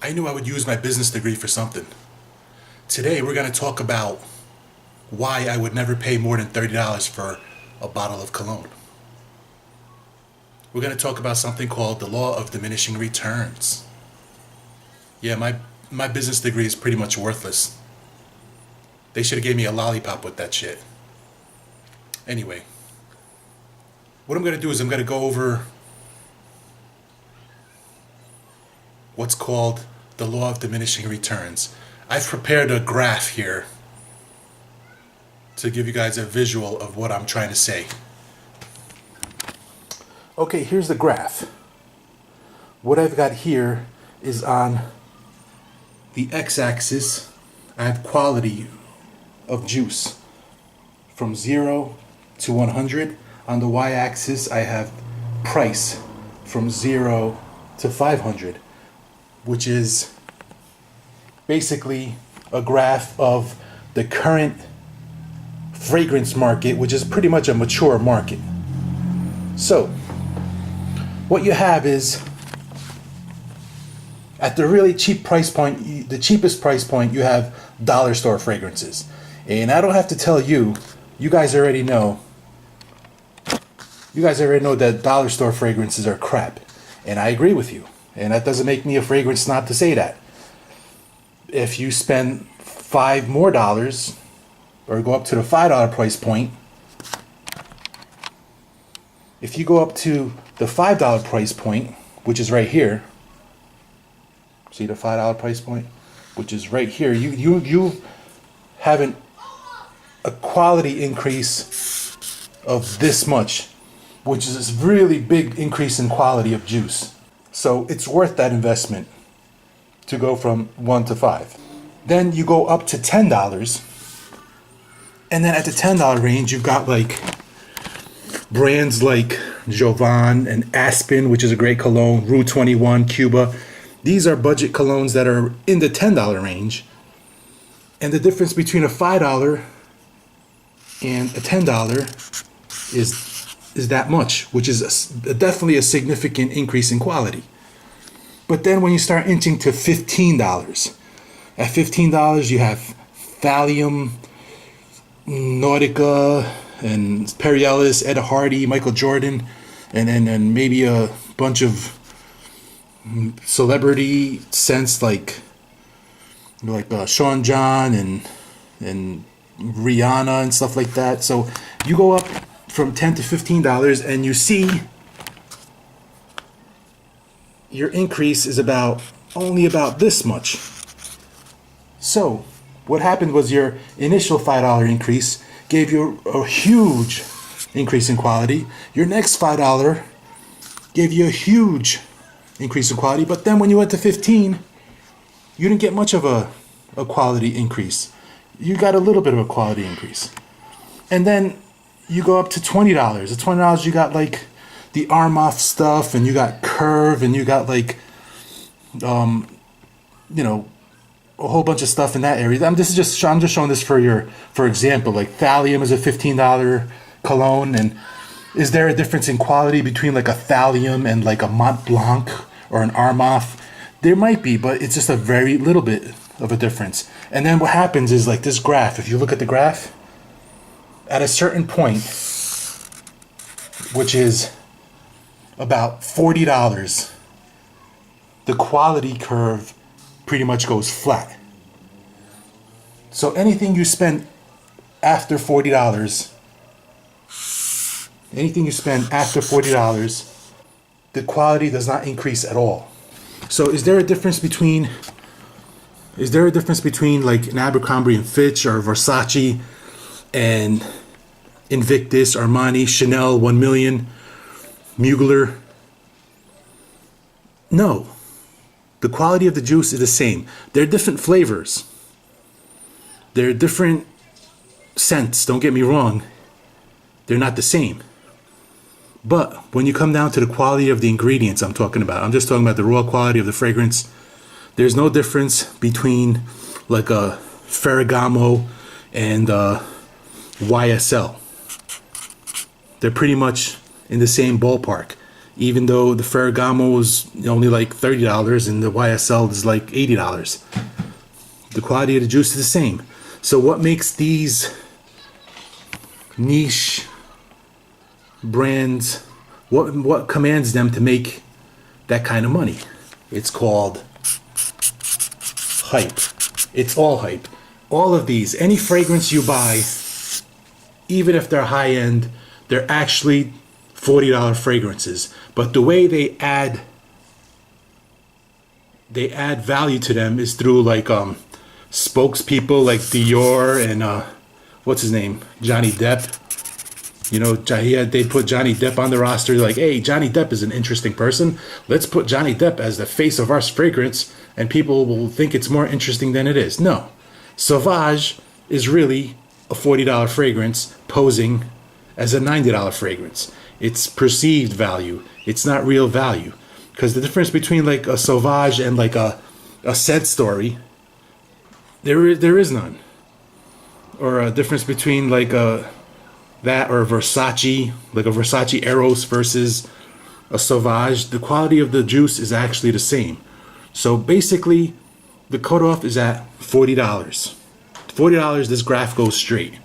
I knew I would use my business degree for something. Today we're going to talk about why I would never pay more than $30 for a bottle of cologne. We're going to talk about something called the law of diminishing returns. Yeah, my business degree is pretty much worthless. They should have gave me a lollipop with that shit. Anyway, what I'm going to do is I'm going to go over what's called the law of diminishing returns. I've prepared a graph here to give you guys a visual of what I'm trying to say. Okay, here's the graph. What I've got here is on the x-axis, I have quality of juice from 0 to 100. On the y-axis, I have price from 0 to 500, which is basically a graph of the current fragrance market, which is pretty much a mature market. So, what you have is, at the really cheap price point, the cheapest price point, you have dollar store fragrances. And I don't have to tell you, you guys already know that dollar store fragrances are crap. And I agree with you. And that doesn't make me a fragrance snob to say that. If you spend $5 more, or go up to the $5 price point, if you go up to the $5 price point, which is right here, see the $5 price point, which is right here, you have a quality increase of this much, which is this really big increase in quality of juice. So it's worth that investment to go from 1 to 5. Then you go up to $10, and then at the $10 range, you've got like brands like Jovan and Aspen, which is a great cologne, Rue 21, Cuba. These are budget colognes that are in the $10 range. And the difference between a $5 and a $10 is that much, which is definitely a significant increase in quality. But then when you start inching to $15, at $15 you have Thallium, Nautica, and Perry Ellis, Ed Hardy, Michael Jordan, and maybe a bunch of celebrity scents like Sean John and Rihanna and stuff like that. So you go up from $10 to $15 and you see your increase is only about this much. So what happened was your initial $5 increase gave you a huge increase in quality. Your next $5 gave you a huge increase in quality, but then when you went to 15, you didn't get much of a quality increase. You got a little bit of a quality increase. And then you go up to $20. At $20 you got like the Armoff stuff, and you got Curve, and you got like a whole bunch of stuff in that area. I'm just showing this for example. Like Thallium is a $15 cologne, and is there a difference in quality between like a Thallium and like a Mont Blanc or an Armoff? There might be, but it's just a very little bit of a difference. And then what happens is like this graph. If you look at the graph, at a certain point, which is about $40, the quality curve pretty much goes flat. So anything you spend after $40, the quality does not increase at all. So is there a difference between like an Abercrombie and Fitch or Versace and Invictus, Armani, Chanel, 1 Million, Mugler? No. The quality of the juice is the same. They're different flavors. They're different scents, don't get me wrong. They're not the same. But when you come down to the quality of the ingredients I'm talking about, I'm just talking about the raw quality of the fragrance. There's no difference between like a Ferragamo and YSL. They're pretty much in the same ballpark. even though the Ferragamo is only like $30 and the YSL is like $80. The quality of the juice is the same. So what makes these niche brands, what commands them to make that kind of money? It's called hype. It's all hype. All of these, any fragrance you buy, even if they're high end, they're actually $40 fragrances. But the way they add value to them is through like spokespeople like Dior and what's his name, Johnny Depp. You know, they put Johnny Depp on the roster. They're like, hey, Johnny Depp is an interesting person. Let's put Johnny Depp as the face of our fragrance, and people will think it's more interesting than it is. No. Sauvage is really a $40 fragrance posing as a $90 fragrance. It's perceived value. It's not real value. Because the difference between like a Sauvage and like a Scent Story, there is none. Or a difference between like that or a Versace, like a Versace Eros versus a Sauvage. The quality of the juice is actually the same. So basically, the cutoff is at $40. $40, this graph goes straight.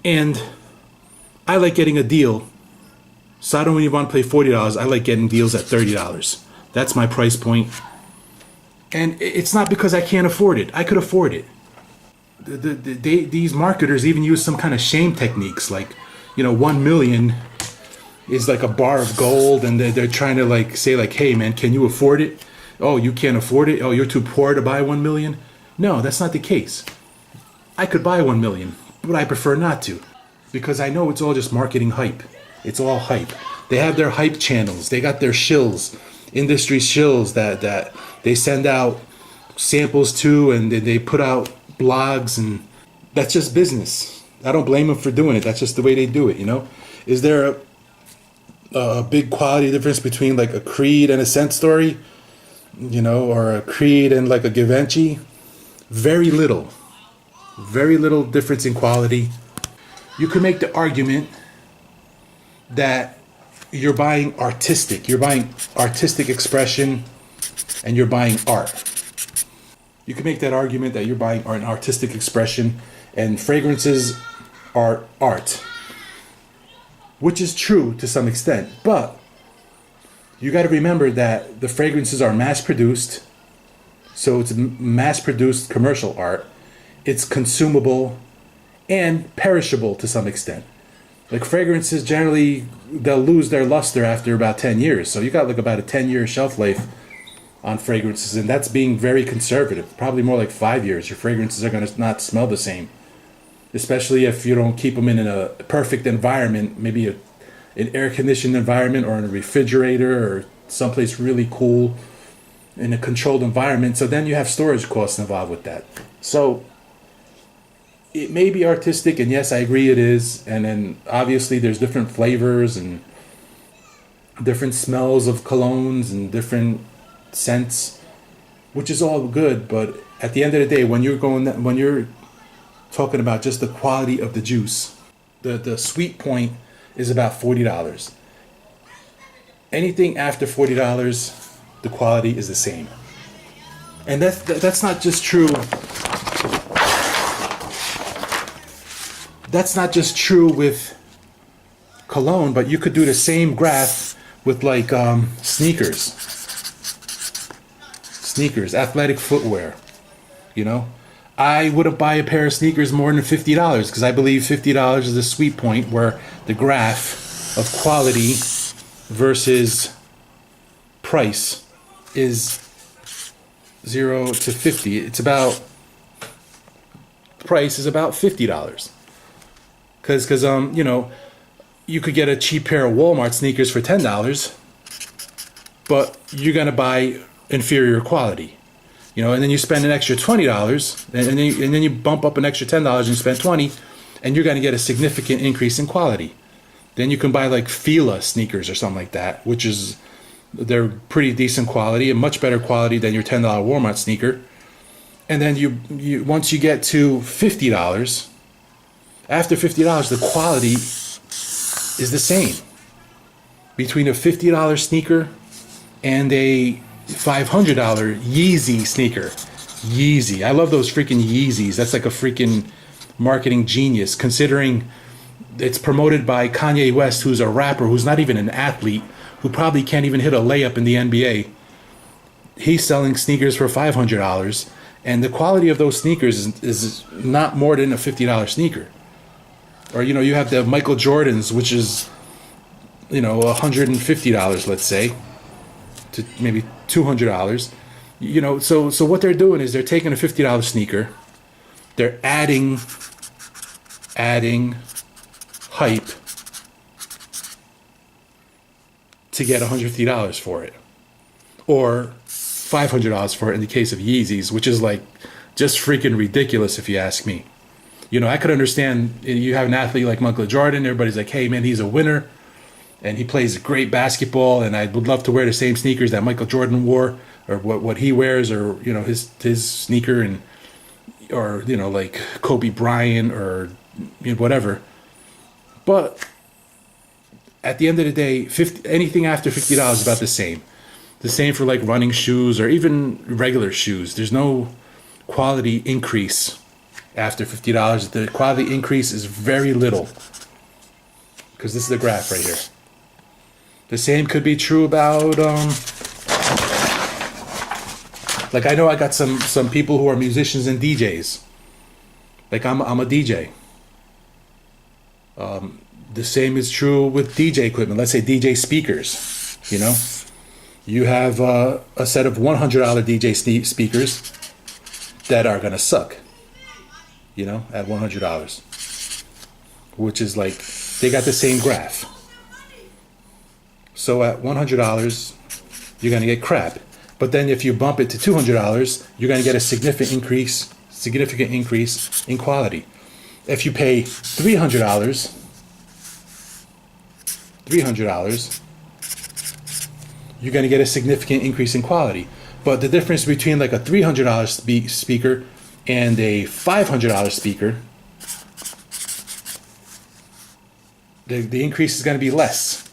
And I like getting a deal. So I don't even want to pay $40. I like getting deals at $30. That's my price point. And it's not because I can't afford it. I could afford it. These marketers even use some kind of shame techniques, like, you know, 1 million is like a bar of gold, and they're trying to like say like, hey man, can you afford it? Oh, you can't afford it? Oh, you're too poor to buy 1 million? No, that's not the case. I could buy 1 million, but I prefer not to, because I know it's all just marketing hype. It's all hype. They have their hype channels. They got their shills, industry shills that they send out samples to, and they put out blogs, and that's just business. I don't blame them for doing it. That's just the way they do it, you know? Is there a big quality difference between like a Creed and a Scent Story, you know, or a Creed and like a Givenchy? Very little difference in quality. You could make the argument that you're buying artistic expression, and you're buying art. You can make that argument that you're buying an artistic expression, and fragrances are art, which is true to some extent. But you got to remember that the fragrances are mass-produced, so it's mass-produced commercial art. It's consumable and perishable to some extent. Like fragrances, generally, they'll lose their luster after about 10 years. So you got like about a 10-year shelf life on fragrances, and that's being very conservative. Probably more like 5 years. Your fragrances are going to not smell the same, especially if you don't keep them in a perfect environment, maybe an air-conditioned environment, or in a refrigerator, or someplace really cool in a controlled environment. So then you have storage costs involved with that. So it may be artistic, and yes, I agree it is. And then obviously there's different flavors and different smells of colognes and different scents, which is all good. But at the end of the day, when you're talking about just the quality of the juice, the sweet point is about $40. Anything after $40, the quality is the same. And that's not just true. That's not just true with cologne, but you could do the same graph with like sneakers, athletic footwear. You know, I wouldn't buy a pair of sneakers more than $50, because I believe $50 is the sweet point where the graph of quality versus price is 0 to 50. It's about, price is about $50. Because you know, you could get a cheap pair of Walmart sneakers for $10, but you're gonna buy inferior quality, you know, and then you spend an extra $20, and then you bump up an extra $10 and you spend $20, and you're gonna get a significant increase in quality. Then you can buy like Fila sneakers or something like that, which is, they're pretty decent quality and much better quality than your $10 Walmart sneaker. And then you once you get to $50. After $50, the quality is the same. between a $50 sneaker and a $500 Yeezy sneaker. Yeezy. I love those freaking Yeezys. That's like a freaking marketing genius, considering it's promoted by Kanye West, who's a rapper, who's not even an athlete, who probably can't even hit a layup in the NBA. He's selling sneakers for $500, and the quality of those sneakers is not more than a $50 sneaker. Or, you know, you have the Michael Jordans, which is, you know, $150, let's say, to maybe $200. You know, so what they're doing is they're taking a $50 sneaker, they're adding hype to get $150 for it, or $500 for it in the case of Yeezys, which is like just freaking ridiculous if you ask me. You know, I could understand you have an athlete like Michael Jordan, everybody's like, hey man, he's a winner and he plays great basketball, and I would love to wear the same sneakers that Michael Jordan wore, or what he wears, or, you know, his sneaker, and, or, you know, like Kobe Bryant, or, you know, whatever. But at the end of the day, anything after $50 is about the same. The same for like running shoes or even regular shoes. There's no quality increase after $50. The quality increase is very little, because this is the graph right here. The same could be true about like, I know I got some people who are musicians and DJs. Like I'm a DJ. The same is true with DJ equipment. Let's say DJ speakers. You know, you have a set of $100 DJ speakers that are gonna suck. You know, at $100, which is like, they got the same graph. So at $100, you're gonna get crap. But then if you bump it to $200, you're gonna get a significant increase in quality. If you pay $300, you're gonna get a significant increase in quality. But the difference between like a $300 speaker and a $500 speaker, the increase is going to be less.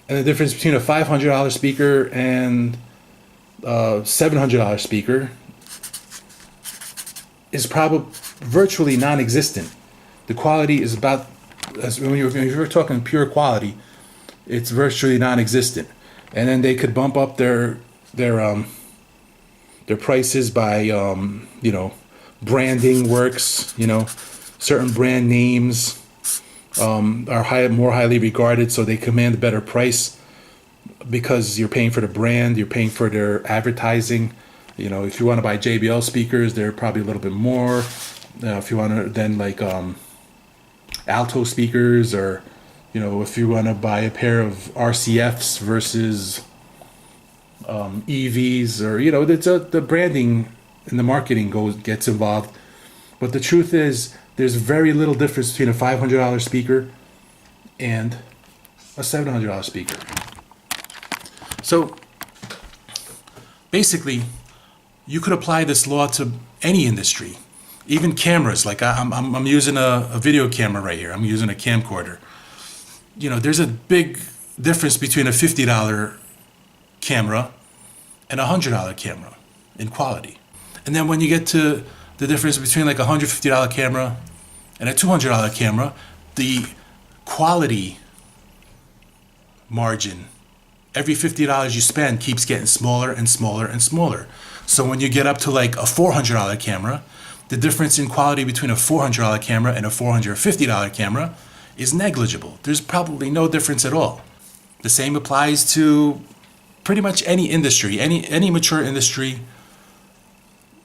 And the difference between a $500 speaker and a $700 speaker is probably virtually non-existent. The quality is about, as when you're talking pure quality, it's virtually non-existent. And then they could bump up their prices by you know, branding works. You know, certain brand names are more highly regarded, so they command a better price because you're paying for the brand, you're paying for their advertising. You know, if you want to buy JBL speakers, they're probably a little bit more. If you want to then like alto speakers, or, you know, if you want to buy a pair of RCFs versus EVs, or, you know, the branding and the marketing gets involved. But the truth is, there's very little difference between a $500 speaker and a $700 speaker. So basically, you could apply this law to any industry, even cameras. Like I'm using a video camera right here. I'm using a camcorder. You know, there's a big difference between a $50 camera and a $100 camera in quality. And then when you get to the difference between like a $150 camera and a $200 camera, the quality margin, every $50 you spend, keeps getting smaller and smaller and smaller. So when you get up to like a $400 camera, the difference in quality between a $400 camera and a $450 camera is negligible. There's probably no difference at all. The same applies to pretty much any industry, any mature industry.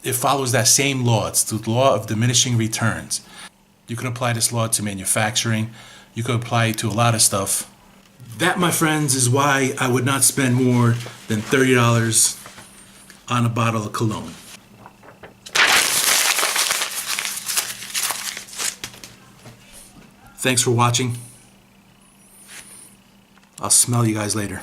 It follows that same law. It's the law of diminishing returns. You can apply this law to manufacturing. You can apply it to a lot of stuff. That, my friends, is why I would not spend more than $30 on a bottle of cologne. Thanks for watching. I'll smell you guys later.